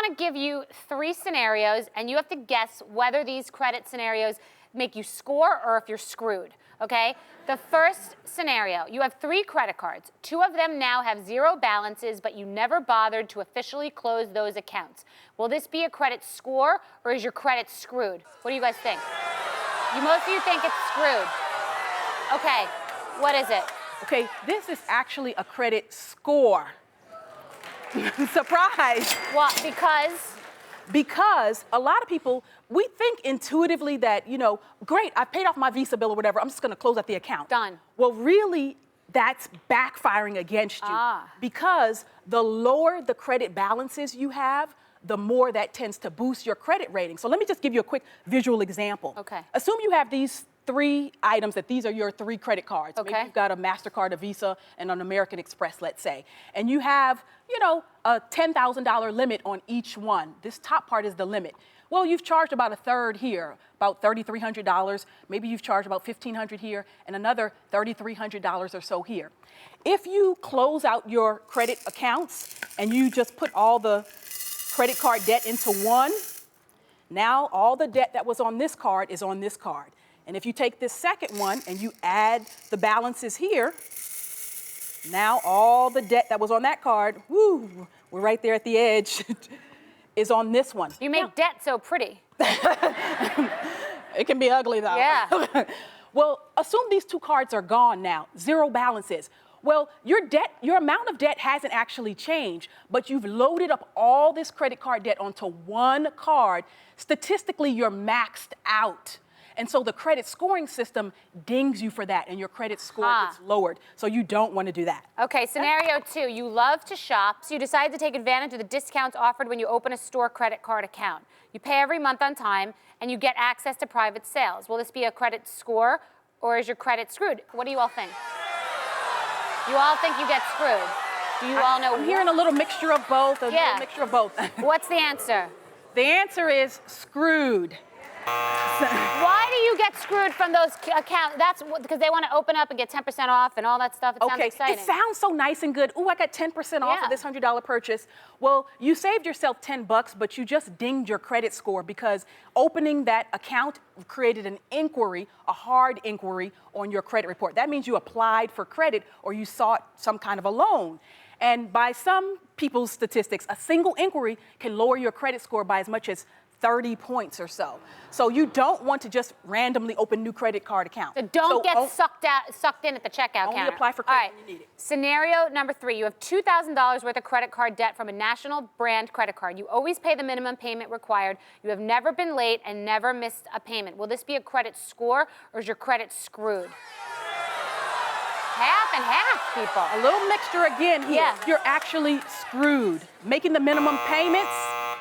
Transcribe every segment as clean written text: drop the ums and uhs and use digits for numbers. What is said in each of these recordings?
going to give you 3 scenarios, and you have to guess whether these credit scenarios make you score or if you're screwed, okay? The first scenario, you have 3 credit cards. 2 of them now have 0 balances, but you never bothered to officially close those accounts. Will this be a credit score, or is your credit screwed? What do you guys think? Most of you think it's screwed. Okay, what is it? Okay, this is actually a credit score. Surprise. Well, because? Because a lot of people, we think intuitively that, you know, great, I paid off my Visa bill or whatever, I'm just gonna close out the account. Done. Well, really, that's backfiring against you. Because the lower the credit balances you have, the more that tends to boost your credit rating. So let me just give you a quick visual example. Okay. Assume you have these 3 items, that these are your 3 credit cards. Okay. Maybe you've got a MasterCard, a Visa, and an American Express, let's say. And you have, you know, a $10,000 limit on each one. This top part is the limit. Well, you've charged about a third here, about $3,300. Maybe you've charged about $1,500 here, and another $3,300 or so here. If you close out your credit accounts and you just put all the credit card debt into one, now all the debt that was on this card is on this card. And if you take this second one and you add the balances here, now all the debt that was on that card, whoo, we're right there at the edge, is on this one. You make debt so pretty. It can be ugly though. Yeah. Well, assume these 2 cards are gone now, 0 balances. Well, your amount of debt hasn't actually changed, but you've loaded up all this credit card debt onto one card. Statistically, you're maxed out. And so the credit scoring system dings you for that, and your credit score gets lowered. So you don't want to do that. Okay, scenario 2, you love to shop, so you decide to take advantage of the discounts offered when you open a store credit card account. You pay every month on time, and you get access to private sales. Will this be a credit score, or is your credit screwed? What do you all think? You all think you get screwed. Do you all know? I'm hearing a little mixture of both, little mixture of both. What's the answer? The answer is screwed. Why do you get screwed from those accounts? That's because they want to open up and get 10% off and all that stuff. It sounds exciting. It sounds so nice and good. Ooh, I got 10% off of this $100 purchase. Well, you saved yourself $10, but you just dinged your credit score because opening that account created an inquiry, a hard inquiry on your credit report. That means you applied for credit or you sought some kind of a loan. And by some people's statistics, a single inquiry can lower your credit score by as much as 30 points or so. So you don't want to just randomly open new credit card accounts. So don't get sucked in at the checkout counter. Only apply for credit when you need it. Scenario number 3, you have $2,000 worth of credit card debt from a national brand credit card. You always pay the minimum payment required. You have never been late and never missed a payment. Will this be a credit score, or is your credit screwed? Half and half, people. A little mixture again here. Yeah. You're actually screwed. Making the minimum payments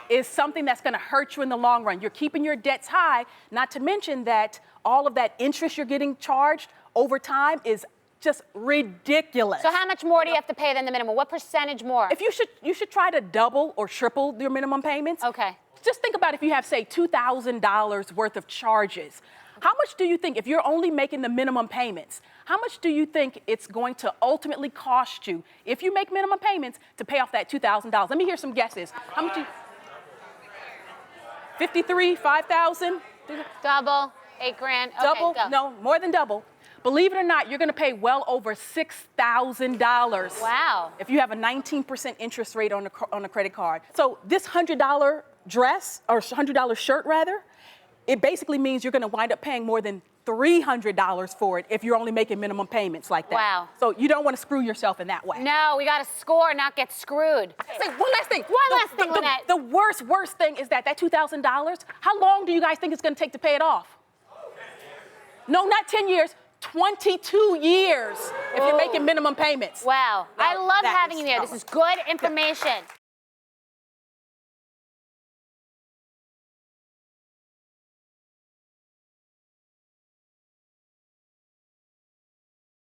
is something that's going to hurt you in the long run. You're keeping your debts high, not to mention that all of that interest you're getting charged over time is just ridiculous. So how much more do you have to pay than the minimum? What percentage more? If you should try to double or triple your minimum payments. Okay. Just think about if you have, say, $2,000 worth of charges. How much do you think, if you're only making the minimum payments, how much do you think it's going to ultimately cost you if you make minimum payments to pay off that $2,000? Let me hear some guesses. How much? 53, 5,000? Double, $8 grand. Okay, double? go. No, more than double. Believe it or not, you're going to pay well over $6,000. Wow. If you have a 19% interest rate on a credit card. So this $100 dress, or $100 shirt rather, it basically means you're going to wind up paying more than $300 for it if you're only making minimum payments like that. Wow. So you don't want to screw yourself in that way. No, we got to score, not get screwed. Say one last thing. One last thing, Lynnette. The worst thing is that $2,000, how long do you guys think it's going to take to pay it off? No, not 10 years. 22 years if you're making minimum payments. Wow. I love having you here. This is good information.